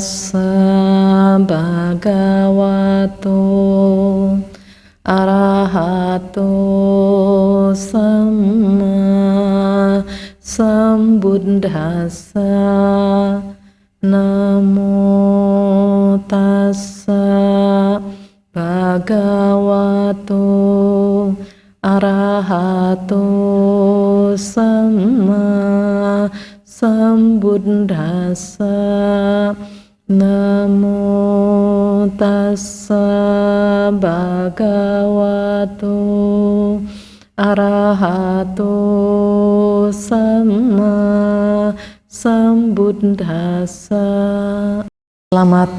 tassa bhagavato arahato samma sambuddhassa. Namo tassa bhagavato arahato samma sambuddhassa. Namo tassa bhagavato arahato samma sambuddhassa. Selamat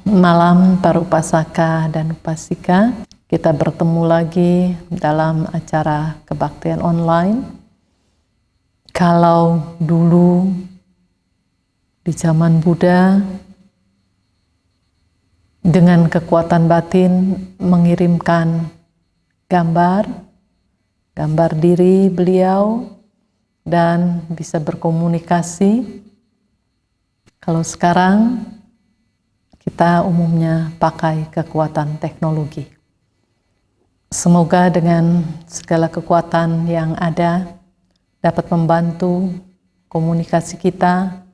malam para upasaka dan upasika. Kita bertemu lagi dalam acara kebaktian online. Kalau dulu di zaman Buddha dengan kekuatan batin mengirimkan gambar diri beliau dan bisa berkomunikasi. Kalau sekarang kita umumnya pakai kekuatan teknologi. Semoga dengan segala kekuatan yang ada dapat membantu komunikasi kita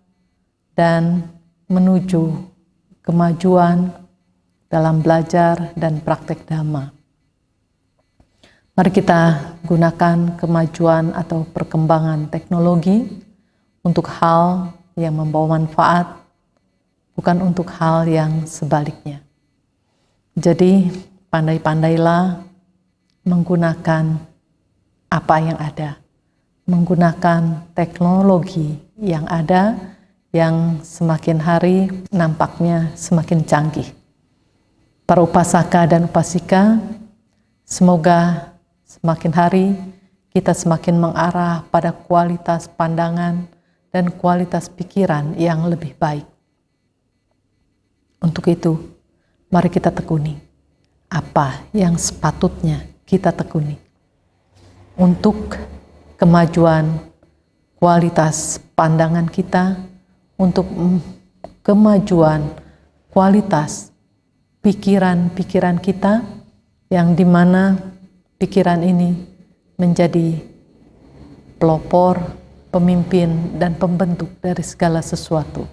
dan menuju kemajuan dalam belajar dan praktek Dhamma. Mari kita gunakan kemajuan atau perkembangan teknologi untuk hal yang membawa manfaat, bukan untuk hal yang sebaliknya. Jadi pandai-pandailah menggunakan apa yang ada, menggunakan teknologi yang ada, yang semakin hari nampaknya semakin canggih. Para upasaka dan upasika, semoga semakin hari kita semakin mengarah pada kualitas pandangan dan kualitas pikiran yang lebih baik. Untuk itu, mari kita tekuni apa yang sepatutnya kita tekuni untuk kemajuan kualitas pandangan kita, untuk kemajuan kualitas pikiran-pikiran kita, yang dimana pikiran ini menjadi pelopor, pemimpin, dan pembentuk dari segala sesuatu.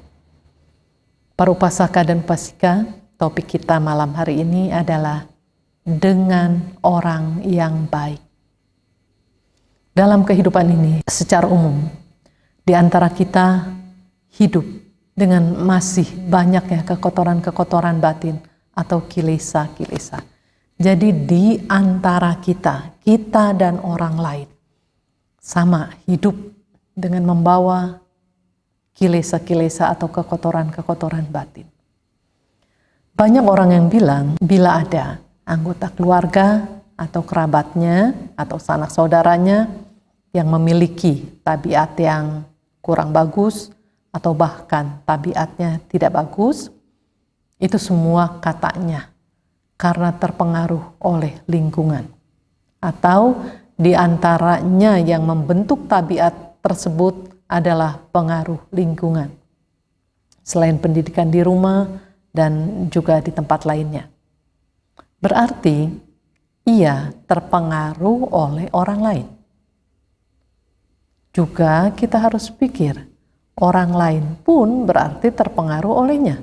Para upasaka dan upasika, topik kita malam hari ini adalah dengan orang yang baik. Dalam kehidupan ini, secara umum, di antara kita hidup dengan masih banyaknya kekotoran-kekotoran batin atau kilesa-kilesa. Jadi di antara kita dan orang lain sama hidup dengan membawa kilesa-kilesa atau kekotoran-kekotoran batin. Banyak orang yang bilang bila ada anggota keluarga atau kerabatnya atau sanak saudaranya yang memiliki tabiat yang kurang bagus atau bahkan tabiatnya tidak bagus, itu semua katanya karena terpengaruh oleh lingkungan, atau di antaranya yang membentuk tabiat tersebut adalah pengaruh lingkungan, selain pendidikan di rumah dan juga di tempat lainnya. Berarti ia terpengaruh oleh orang lain. Juga kita harus pikir, orang lain pun berarti terpengaruh olehnya,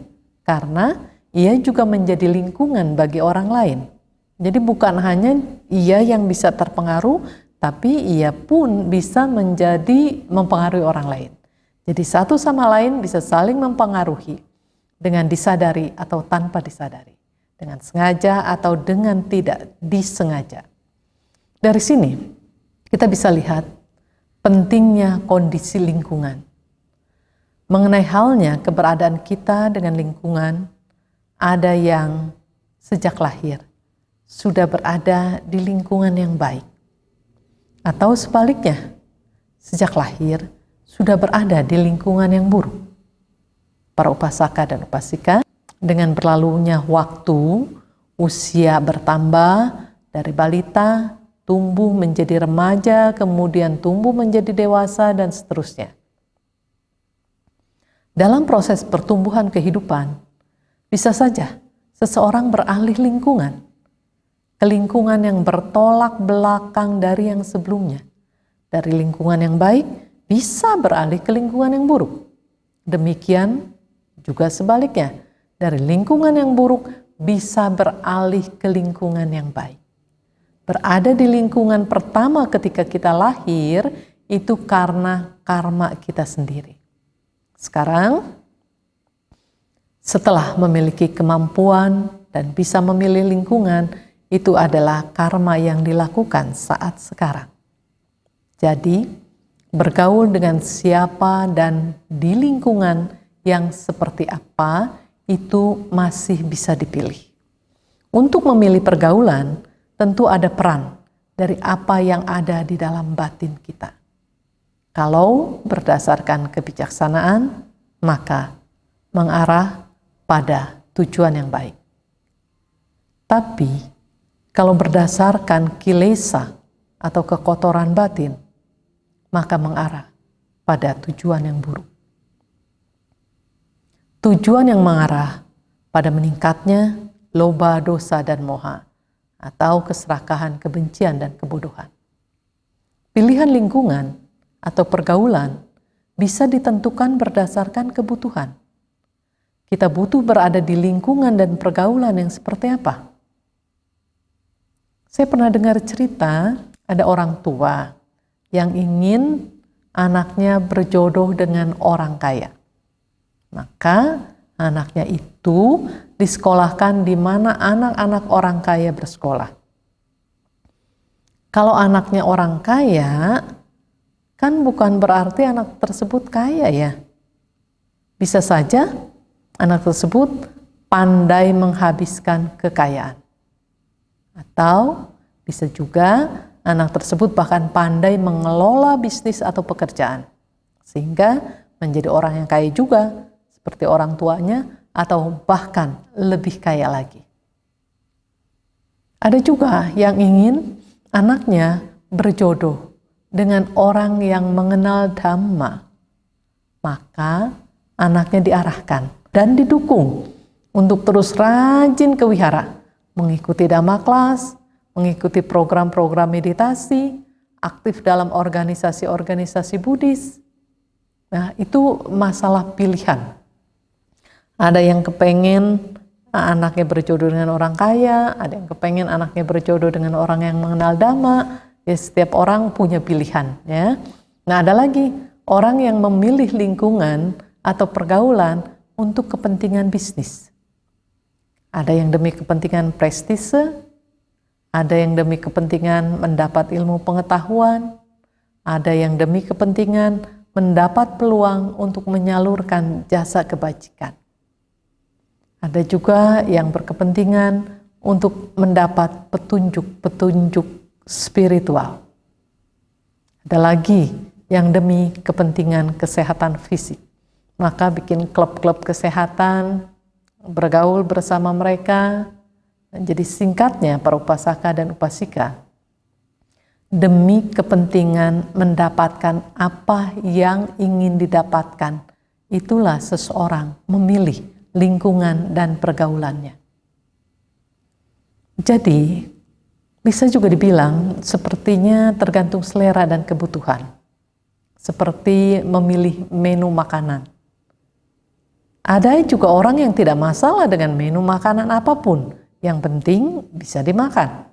karena ia juga menjadi lingkungan bagi orang lain. Jadi bukan hanya ia yang bisa terpengaruh, tapi ia pun bisa menjadi mempengaruhi orang lain. Jadi satu sama lain bisa saling mempengaruhi dengan disadari atau tanpa disadari, dengan sengaja atau dengan tidak disengaja. Dari sini kita bisa lihat pentingnya kondisi lingkungan. Mengenai halnya keberadaan kita dengan lingkungan, ada yang sejak lahir sudah berada di lingkungan yang baik, atau sebaliknya, sejak lahir sudah berada di lingkungan yang buruk. Para upasaka dan upasika, dengan berlalunya waktu, usia bertambah dari balita, tumbuh menjadi remaja, kemudian tumbuh menjadi dewasa, dan seterusnya. Dalam proses pertumbuhan kehidupan, bisa saja seseorang beralih lingkungan ke lingkungan yang bertolak belakang dari yang sebelumnya. Dari lingkungan yang baik bisa beralih ke lingkungan yang buruk. Demikian juga sebaliknya, dari lingkungan yang buruk bisa beralih ke lingkungan yang baik. Berada di lingkungan pertama ketika kita lahir itu karena karma kita sendiri. Sekarang, setelah memiliki kemampuan dan bisa memilih lingkungan, itu adalah karma yang dilakukan saat sekarang. Jadi, bergaul dengan siapa dan di lingkungan yang seperti apa, itu masih bisa dipilih. Untuk memilih pergaulan, tentu ada peran dari apa yang ada di dalam batin kita. Kalau berdasarkan kebijaksanaan, maka mengarah pada tujuan yang baik. Tapi, kalau berdasarkan kilesa atau kekotoran batin, maka mengarah pada tujuan yang buruk. Tujuan yang mengarah pada meningkatnya loba, dosa, dan moha, atau keserakahan, kebencian, dan kebodohan. Pilihan lingkungan atau pergaulan bisa ditentukan berdasarkan kebutuhan. Kita butuh berada di lingkungan dan pergaulan yang seperti apa? Saya pernah dengar cerita ada orang tua yang ingin anaknya berjodoh dengan orang kaya. Maka anaknya itu disekolahkan di mana anak-anak orang kaya bersekolah. Kalau anaknya orang kaya, kan bukan berarti anak tersebut kaya ya. Bisa saja anak tersebut pandai menghabiskan kekayaan. Atau bisa juga anak tersebut bahkan pandai mengelola bisnis atau pekerjaan. Sehingga menjadi orang yang kaya juga, seperti orang tuanya, atau bahkan lebih kaya lagi. Ada juga yang ingin anaknya berjodoh dengan orang yang mengenal Dhamma. Maka anaknya diarahkan dan didukung untuk terus rajin ke wihara, mengikuti Dhamma kelas, mengikuti program-program meditasi, aktif dalam organisasi-organisasi Buddhis. Nah, itu masalah pilihan. Ada yang kepengen anaknya berjodoh dengan orang kaya, ada yang kepengen anaknya berjodoh dengan orang yang mengenal Dhamma. Ya, setiap orang punya pilihan. Ya. Nah, ada lagi orang yang memilih lingkungan atau pergaulan untuk kepentingan bisnis. Ada yang demi kepentingan prestise, ada yang demi kepentingan mendapat ilmu pengetahuan, ada yang demi kepentingan mendapat peluang untuk menyalurkan jasa kebajikan. Ada juga yang berkepentingan untuk mendapat petunjuk-petunjuk spiritual. Ada lagi yang demi kepentingan kesehatan fisik. Maka bikin klub-klub kesehatan, bergaul bersama mereka. Jadi singkatnya para upasaka dan upasika, demi kepentingan mendapatkan apa yang ingin didapatkan, itulah seseorang memilih lingkungan dan pergaulannya. Jadi bisa juga dibilang sepertinya tergantung selera dan kebutuhan. Seperti memilih menu makanan. Ada juga orang yang tidak masalah dengan menu makanan apapun, yang penting bisa dimakan.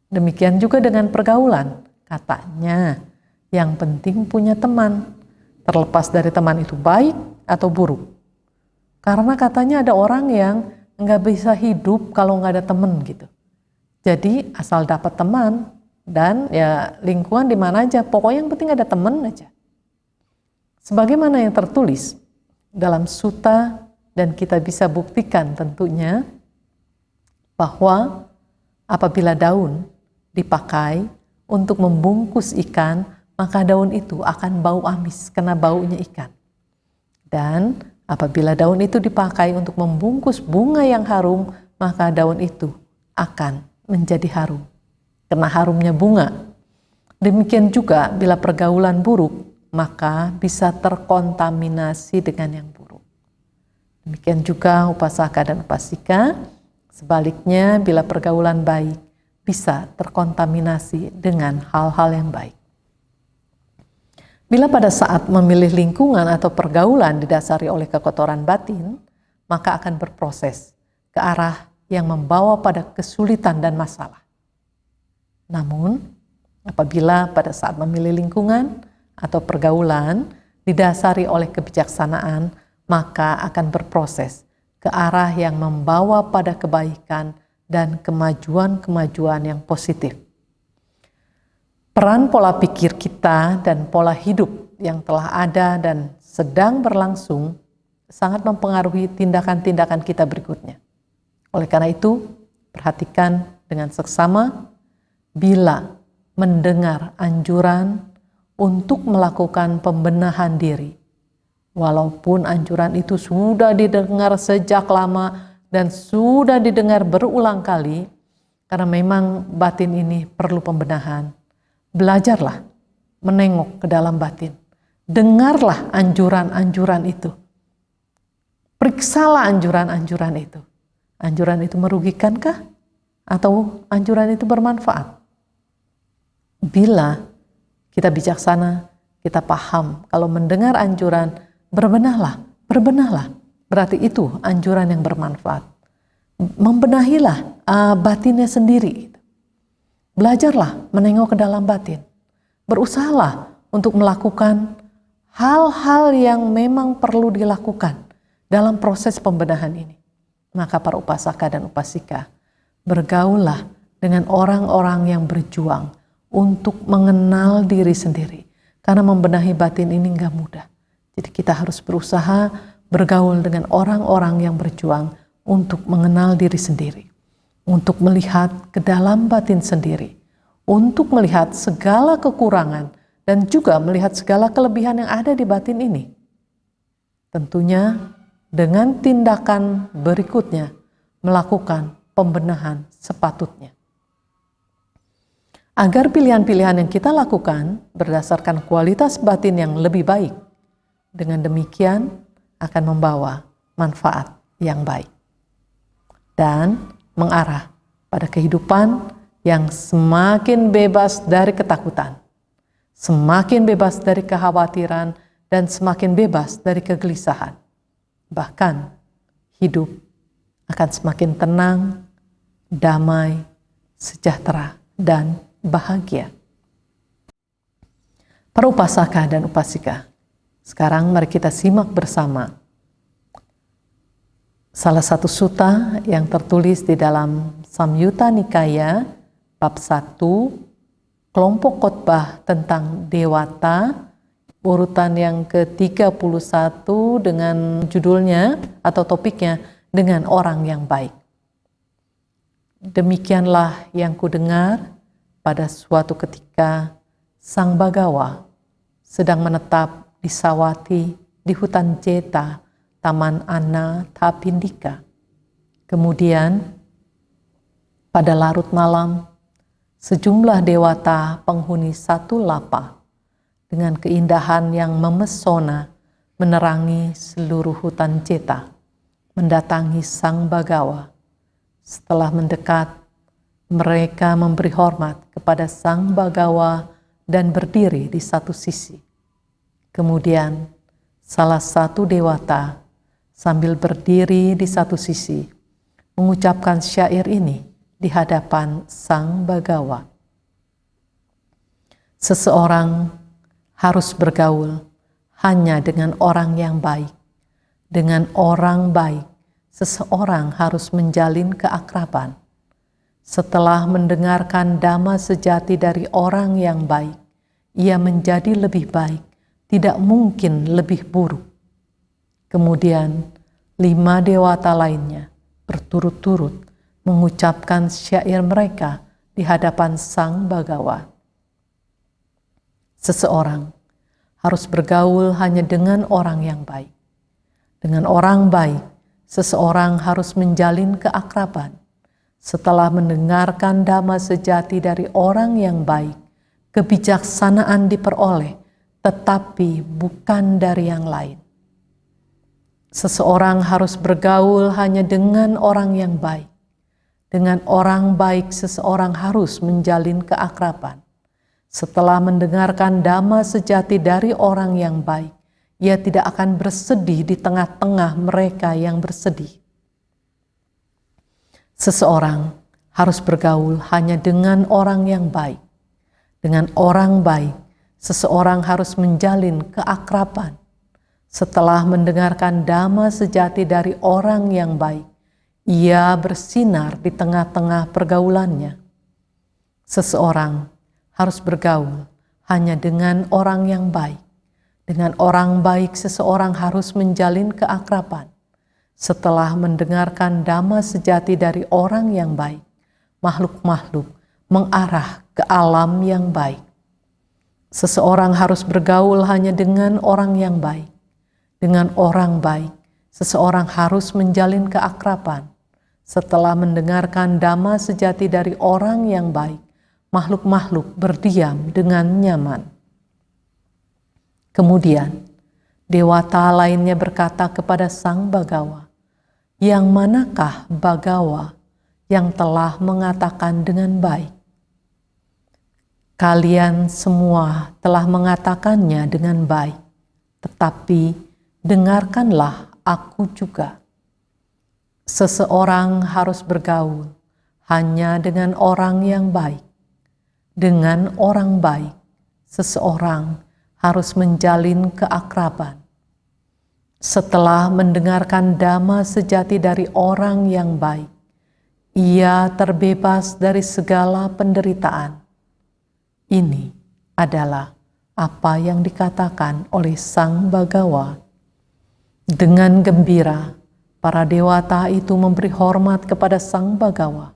Demikian juga dengan pergaulan, katanya yang penting punya teman, terlepas dari teman itu baik atau buruk. Karena katanya ada orang yang nggak bisa hidup kalau nggak ada teman gitu. Jadi asal dapat teman dan ya lingkungan di mana aja, pokoknya yang penting ada teman aja. Sebagaimana yang tertulis dalam sutta dan kita bisa buktikan tentunya bahwa apabila daun dipakai untuk membungkus ikan, maka daun itu akan bau amis karena baunya ikan. Dan apabila daun itu dipakai untuk membungkus bunga yang harum, maka daun itu akan menjadi harum karena harumnya bunga. Demikian juga bila pergaulan buruk maka bisa terkontaminasi dengan yang buruk. Demikian juga upasaka dan upasika. Sebaliknya, bila pergaulan baik, bisa terkontaminasi dengan hal-hal yang baik. Bila pada saat memilih lingkungan atau pergaulan didasari oleh kekotoran batin, maka akan berproses ke arah yang membawa pada kesulitan dan masalah. Namun, apabila pada saat memilih lingkungan atau pergaulan didasari oleh kebijaksanaan, maka akan berproses ke arah yang membawa pada kebaikan dan kemajuan-kemajuan yang positif. Peran pola pikir kita dan pola hidup yang telah ada dan sedang berlangsung sangat mempengaruhi tindakan-tindakan kita berikutnya. Oleh karena itu, perhatikan dengan seksama bila mendengar anjuran untuk melakukan pembenahan diri. Walaupun anjuran itu sudah didengar sejak lama dan sudah didengar berulang kali, karena memang batin ini perlu pembenahan. Belajarlah menengok ke dalam batin. Dengarlah anjuran-anjuran itu. Periksalah anjuran-anjuran itu. Anjuran itu merugikankah? Atau anjuran itu bermanfaat? Bila kita bijaksana, kita paham kalau mendengar anjuran, berbenahlah. Berarti itu anjuran yang bermanfaat. Membenahilah batinnya sendiri. Belajarlah menengok ke dalam batin. Berusahalah untuk melakukan hal-hal yang memang perlu dilakukan dalam proses pembenahan ini. Maka para upasaka dan upasika, bergaullah dengan orang-orang yang berjuang untuk mengenal diri sendiri. Karena membenahi batin ini enggak mudah. Jadi kita harus berusaha bergaul dengan orang-orang yang berjuang untuk mengenal diri sendiri. Untuk melihat ke dalam batin sendiri, untuk melihat segala kekurangan dan juga melihat segala kelebihan yang ada di batin ini. Tentunya dengan tindakan berikutnya melakukan pembenahan sepatutnya. Agar pilihan-pilihan yang kita lakukan berdasarkan kualitas batin yang lebih baik, dengan demikian akan membawa manfaat yang baik. Dan mengarah pada kehidupan yang semakin bebas dari ketakutan, semakin bebas dari kekhawatiran, dan semakin bebas dari kegelisahan. Bahkan hidup akan semakin tenang, damai, sejahtera, dan bahagia. Para upasaka dan upasika, sekarang mari kita simak bersama salah satu sutta yang tertulis di dalam Samyutta Nikaya bab 1, kelompok khotbah tentang Dewata, urutan yang ke-31 dengan judulnya atau topiknya dengan orang yang baik. Demikianlah yang kudengar pada suatu ketika Sang Bagawa sedang menetap di Sawati di hutan Jeta, Taman Anathapindika. Kemudian pada larut malam, sejumlah dewata penghuni satu lapa dengan keindahan yang memesona menerangi seluruh hutan Jeta, mendatangi Sang Bagawa. Setelah mendekat, mereka memberi hormat kepada Sang Bagawa dan berdiri di satu sisi. Kemudian salah satu dewata sambil berdiri di satu sisi mengucapkan syair ini di hadapan Sang Bagawa. Seseorang harus bergaul hanya dengan orang yang baik. Dengan orang baik, seseorang harus menjalin keakraban. Setelah mendengarkan dhamma sejati dari orang yang baik, ia menjadi lebih baik, tidak mungkin lebih buruk. Kemudian 5 dewata lainnya berturut-turut mengucapkan syair mereka di hadapan Sang Bagawa. Seseorang harus bergaul hanya dengan orang yang baik. Dengan orang baik, seseorang harus menjalin keakraban. Setelah mendengarkan dhamma sejati dari orang yang baik, kebijaksanaan diperoleh tetapi bukan dari yang lain. Seseorang harus bergaul hanya dengan orang yang baik. Dengan orang baik seseorang harus menjalin keakraban. Setelah mendengarkan dhamma sejati dari orang yang baik, ia tidak akan bersedih di tengah-tengah mereka yang bersedih. Seseorang harus bergaul hanya dengan orang yang baik. Dengan orang baik, seseorang harus menjalin keakraban. Setelah mendengarkan dhamma sejati dari orang yang baik, ia bersinar di tengah-tengah pergaulannya. Seseorang harus bergaul hanya dengan orang yang baik. Dengan orang baik, seseorang harus menjalin keakraban. Setelah mendengarkan dhamma sejati dari orang yang baik, makhluk-makhluk mengarah ke alam yang baik. Seseorang harus bergaul hanya dengan orang yang baik. Dengan orang baik, seseorang harus menjalin keakraban. Setelah mendengarkan dhamma sejati dari orang yang baik, makhluk-makhluk berdiam dengan nyaman. Kemudian, dewata lainnya berkata kepada Sang Bagawa, "Yang manakah Bagawa yang telah mengatakan dengan baik?" "Kalian semua telah mengatakannya dengan baik, tetapi dengarkanlah aku juga." Seseorang harus bergaul hanya dengan orang yang baik. Dengan orang baik, seseorang harus menjalin keakraban. Setelah mendengarkan dhamma sejati dari orang yang baik, ia terbebas dari segala penderitaan. Ini adalah apa yang dikatakan oleh Sang Bagawa. Dengan gembira, para dewata itu memberi hormat kepada Sang Bagawa,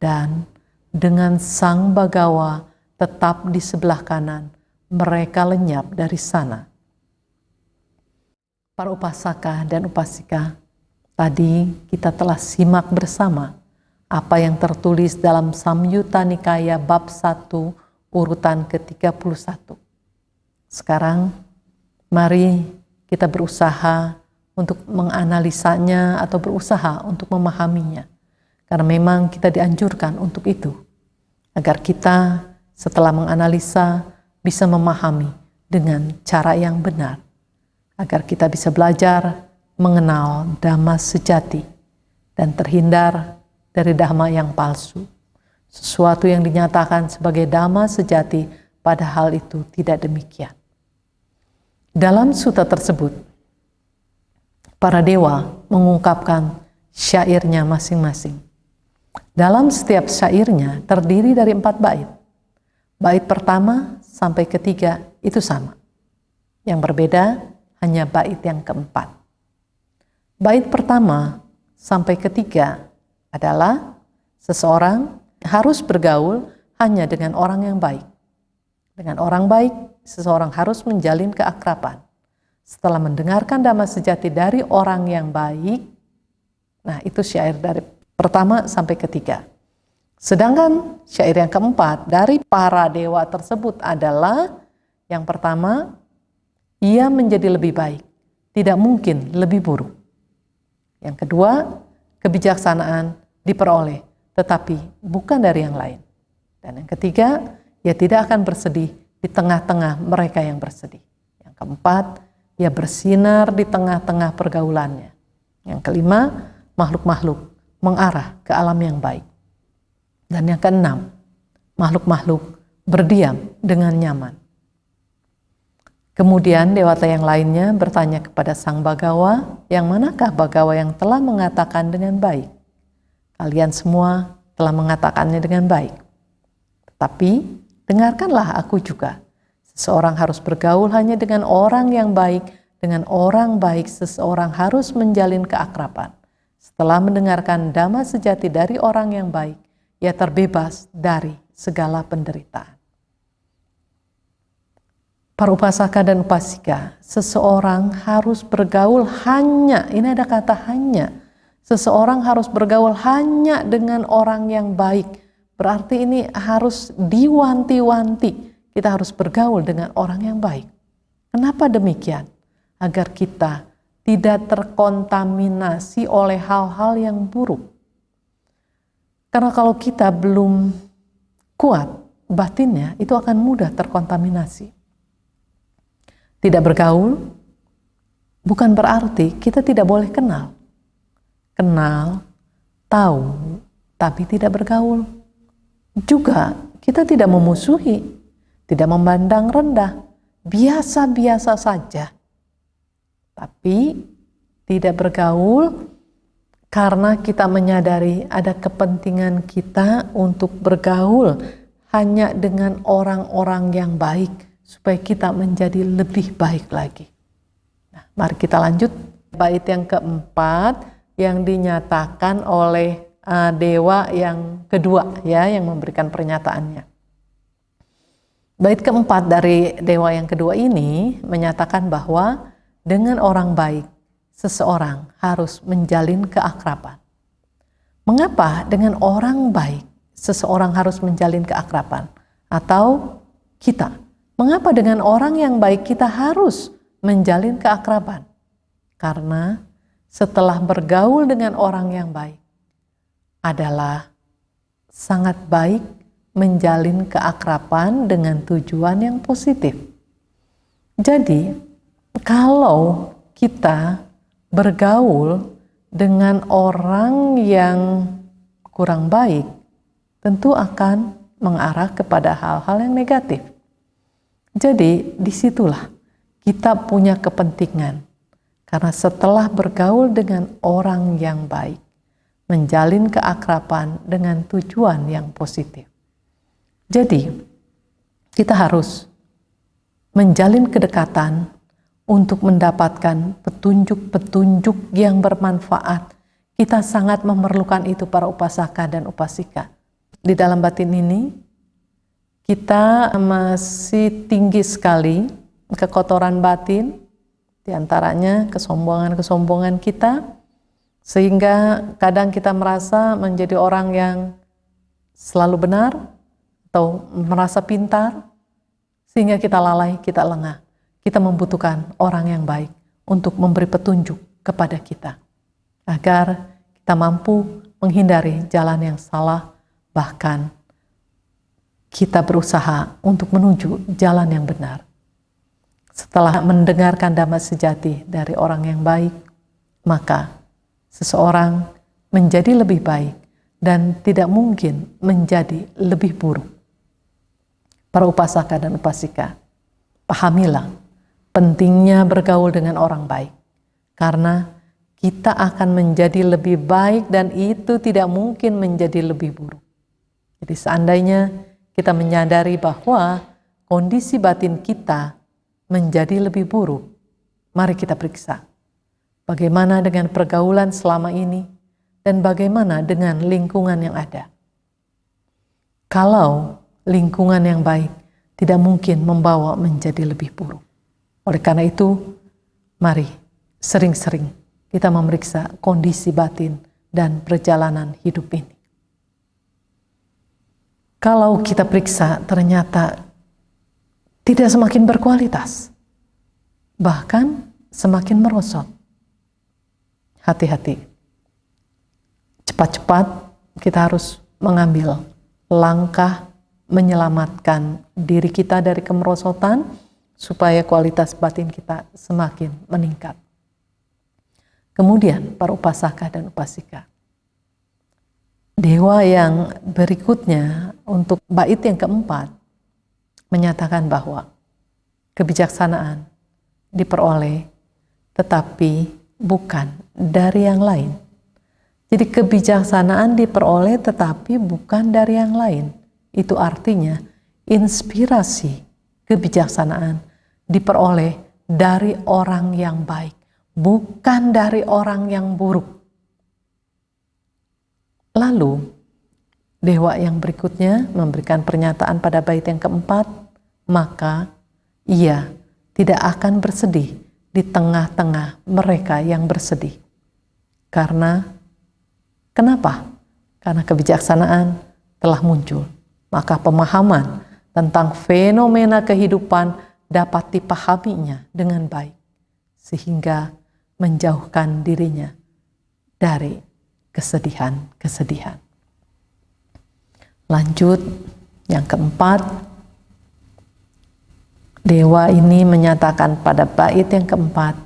dan dengan Sang Bagawa tetap di sebelah kanan, mereka lenyap dari sana. Para upasaka dan upasika, tadi kita telah simak bersama apa yang tertulis dalam Samyutta Nikaya bab 1 urutan ke-31. Sekarang mari kita berusaha untuk menganalisanya atau berusaha untuk memahaminya. Karena memang kita dianjurkan untuk itu, agar kita setelah menganalisa bisa memahami dengan cara yang benar, agar kita bisa belajar mengenal dhamma sejati dan terhindar dari dhamma yang palsu. Sesuatu yang dinyatakan sebagai dhamma sejati, padahal itu tidak demikian. Dalam sutta tersebut, para dewa mengungkapkan syairnya masing-masing. Dalam setiap syairnya terdiri dari 4 bait. Bait pertama sampai ketiga itu sama. Yang berbeda hanya bait yang keempat. Bait pertama sampai ketiga adalah seseorang harus bergaul hanya dengan orang yang baik. Dengan orang baik, seseorang harus menjalin keakraban. Setelah mendengarkan dhamma sejati dari orang yang baik, nah itu syair dari pertama sampai ketiga. Sedangkan syair yang keempat dari para dewa tersebut adalah yang pertama, ia menjadi lebih baik, tidak mungkin lebih buruk. Yang kedua, kebijaksanaan diperoleh, tetapi bukan dari yang lain. Dan yang ketiga, ia tidak akan bersedih di tengah-tengah mereka yang bersedih. Yang keempat, ia bersinar di tengah-tengah pergaulannya. Yang kelima, makhluk-makhluk mengarah ke alam yang baik. Dan yang keenam, makhluk-makhluk berdiam dengan nyaman. Kemudian dewata yang lainnya bertanya kepada Sang Bagawa, yang manakah Bagawa yang telah mengatakan dengan baik? Kalian semua telah mengatakannya dengan baik. Tetapi dengarkanlah aku juga. Seseorang harus bergaul hanya dengan orang yang baik. Dengan orang baik seseorang harus menjalin keakraban. Setelah mendengarkan dhamma sejati dari orang yang baik, ia terbebas dari segala penderitaan. Para upasaka dan upasika, seseorang harus bergaul hanya, ini ada kata hanya, seseorang harus bergaul hanya dengan orang yang baik. Berarti ini harus diwanti-wanti, kita harus bergaul dengan orang yang baik. Kenapa demikian? Agar kita tidak terkontaminasi oleh hal-hal yang buruk. Karena kalau kita belum kuat batinnya, itu akan mudah terkontaminasi. Tidak bergaul bukan berarti kita tidak boleh kenal. Kenal, tahu, tapi tidak bergaul. Juga kita tidak memusuhi, tidak memandang rendah, biasa-biasa saja. Tapi tidak bergaul karena kita menyadari ada kepentingan kita untuk bergaul hanya dengan orang-orang yang baik supaya kita menjadi lebih baik lagi. Nah, mari kita lanjut bait yang keempat yang dinyatakan oleh dewa yang kedua ya, yang memberikan pernyataannya. Bait keempat dari dewa yang kedua ini menyatakan bahwa dengan orang baik, seseorang harus menjalin keakraban. Mengapa dengan orang baik, seseorang harus menjalin keakraban? Atau kita, mengapa dengan orang yang baik kita harus menjalin keakraban? Karena setelah bergaul dengan orang yang baik, adalah sangat baik menjalin keakraban dengan tujuan yang positif. Jadi, kalau kita bergaul dengan orang yang kurang baik, tentu akan mengarah kepada hal-hal yang negatif. Jadi, disitulah kita punya kepentingan. Karena setelah bergaul dengan orang yang baik, menjalin keakraban dengan tujuan yang positif. Jadi, kita harus menjalin kedekatan untuk mendapatkan petunjuk-petunjuk yang bermanfaat. Kita sangat memerlukan itu para upasaka dan upasika. Di dalam batin ini, kita masih tinggi sekali kekotoran batin, diantaranya kesombongan-kesombongan kita, sehingga kadang kita merasa menjadi orang yang selalu benar atau merasa pintar, sehingga kita lalai, kita lengah. Kita membutuhkan orang yang baik untuk memberi petunjuk kepada kita, agar kita mampu menghindari jalan yang salah, bahkan kita berusaha untuk menuju jalan yang benar. Setelah mendengarkan dhamma sejati dari orang yang baik, maka seseorang menjadi lebih baik dan tidak mungkin menjadi lebih buruk. Para upasaka dan upasika, pahamilah pentingnya bergaul dengan orang baik, karena kita akan menjadi lebih baik dan itu tidak mungkin menjadi lebih buruk. Jadi seandainya kita menyadari bahwa kondisi batin kita menjadi lebih buruk, mari kita periksa bagaimana dengan pergaulan selama ini dan bagaimana dengan lingkungan yang ada. Kalau lingkungan yang baik tidak mungkin membawa menjadi lebih buruk. Oleh karena itu, mari sering-sering kita memeriksa kondisi batin dan perjalanan hidup ini. Kalau kita periksa ternyata tidak semakin berkualitas, bahkan semakin merosot. Hati-hati. Cepat-cepat kita harus mengambil langkah menyelamatkan diri kita dari kemerosotan, supaya kualitas batin kita semakin meningkat. Kemudian para upasaka dan upasika, dewa yang berikutnya untuk bait yang keempat menyatakan bahwa kebijaksanaan diperoleh tetapi bukan dari yang lain. Jadi kebijaksanaan diperoleh tetapi bukan dari yang lain. Itu artinya inspirasi kebijaksanaan diperoleh dari orang yang baik, bukan dari orang yang buruk. Lalu, dewa yang berikutnya memberikan pernyataan pada bait yang keempat, maka ia tidak akan bersedih di tengah-tengah mereka yang bersedih. Karena, kenapa? Karena kebijaksanaan telah muncul. Maka pemahaman tentang fenomena kehidupan dapat dipahaminya dengan baik, sehingga menjauhkan dirinya dari kesedihan-kesedihan. Lanjut, yang keempat, dewa ini menyatakan pada bait yang keempat,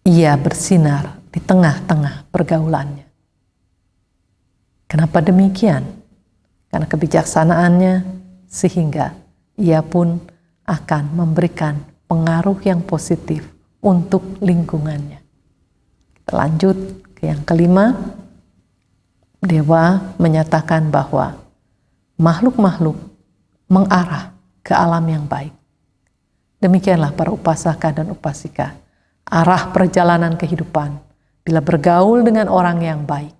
ia bersinar di tengah-tengah pergaulannya. Kenapa demikian? Karena kebijaksanaannya, sehingga ia pun akan memberikan pengaruh yang positif untuk lingkungannya. Kita lanjut ke yang kelima. Dewa menyatakan bahwa makhluk-makhluk mengarah ke alam yang baik. Demikianlah para upasaka dan upasika, arah perjalanan kehidupan bila bergaul dengan orang yang baik,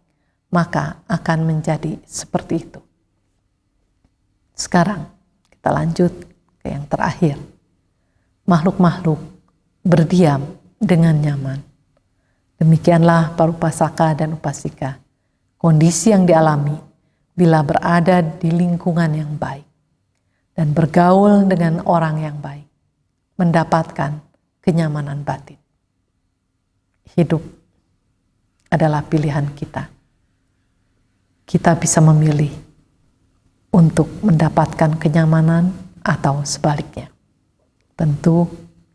maka akan menjadi seperti itu. Sekarang kita lanjut ke yang terakhir. Makhluk-makhluk berdiam dengan nyaman. Demikianlah para upasaka dan upasika, kondisi yang dialami bila berada di lingkungan yang baik dan bergaul dengan orang yang baik, mendapatkan kenyamanan batin. Hidup adalah pilihan kita. Kita bisa memilih untuk mendapatkan kenyamanan atau sebaliknya. Tentu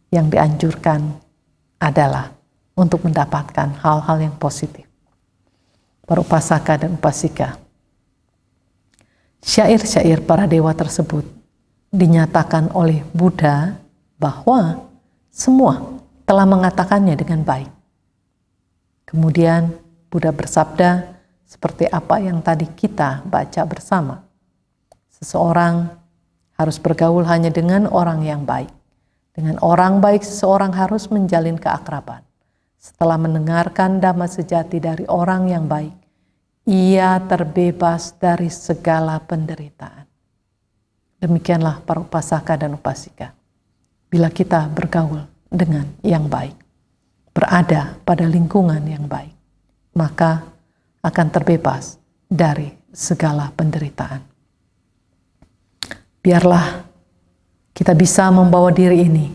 yang dianjurkan adalah untuk mendapatkan hal-hal yang positif. Para upasaka dan upasika, syair-syair para dewa tersebut dinyatakan oleh Buddha bahwa semua telah mengatakannya dengan baik. Kemudian Buddha bersabda seperti apa yang tadi kita baca bersama. Seseorang harus bergaul hanya dengan orang yang baik. Dengan orang baik seseorang harus menjalin keakraban. Setelah mendengarkan dhamma sejati dari orang yang baik, ia terbebas dari segala penderitaan. Demikianlah para upasaka dan upasika. Bila kita bergaul dengan yang baik, berada pada lingkungan yang baik, maka akan terbebas dari segala penderitaan. Biarlah kita bisa membawa diri ini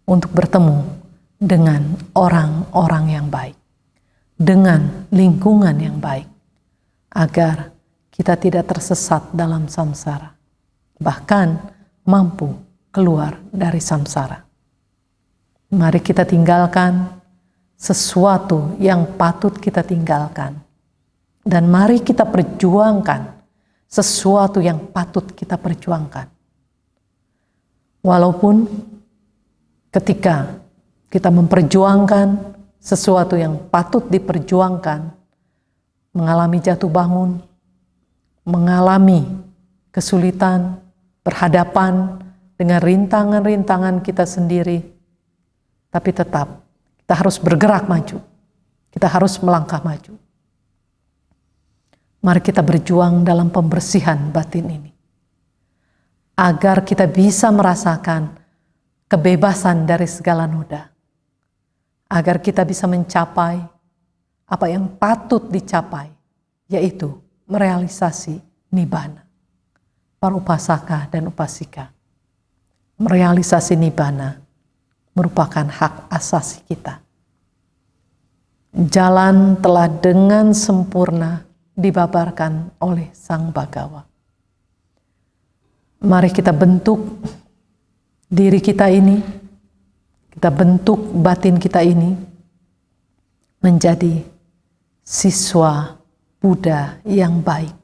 untuk bertemu dengan orang-orang yang baik, dengan lingkungan yang baik, agar kita tidak tersesat dalam samsara, bahkan mampu keluar dari samsara. Mari kita tinggalkan sesuatu yang patut kita tinggalkan, dan mari kita perjuangkan sesuatu yang patut kita perjuangkan. Walaupun ketika kita memperjuangkan sesuatu yang patut diperjuangkan, mengalami jatuh bangun, mengalami kesulitan, berhadapan dengan rintangan-rintangan kita sendiri, tapi tetap kita harus bergerak maju, kita harus melangkah maju. Mari kita berjuang dalam pembersihan batin ini, agar kita bisa merasakan kebebasan dari segala noda, agar kita bisa mencapai apa yang patut dicapai, yaitu merealisasi nibbana. Para upasaka dan upasika, merealisasi nibbana merupakan hak asasi kita. Jalan telah dengan sempurna dibabarkan oleh Sang Bhagawa. Mari kita bentuk diri kita ini, kita bentuk batin kita ini menjadi siswa Buddha yang baik,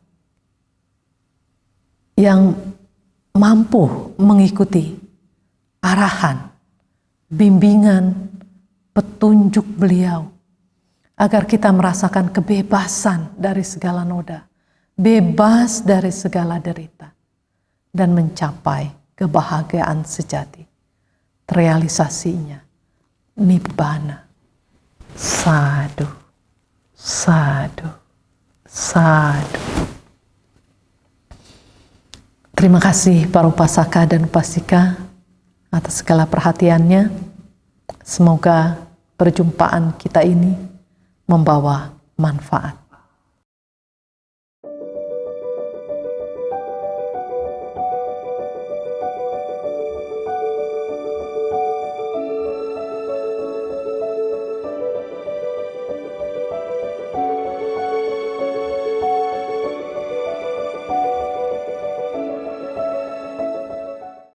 yang mampu mengikuti arahan, bimbingan, petunjuk beliau, agar kita merasakan kebebasan dari segala noda, bebas dari segala derita, dan mencapai kebahagiaan sejati, terrealisasinya nibbana. Sadhu, sadhu, sadhu. Terima kasih para upasaka dan upasika atas segala perhatiannya. Semoga perjumpaan kita ini membawa manfaat.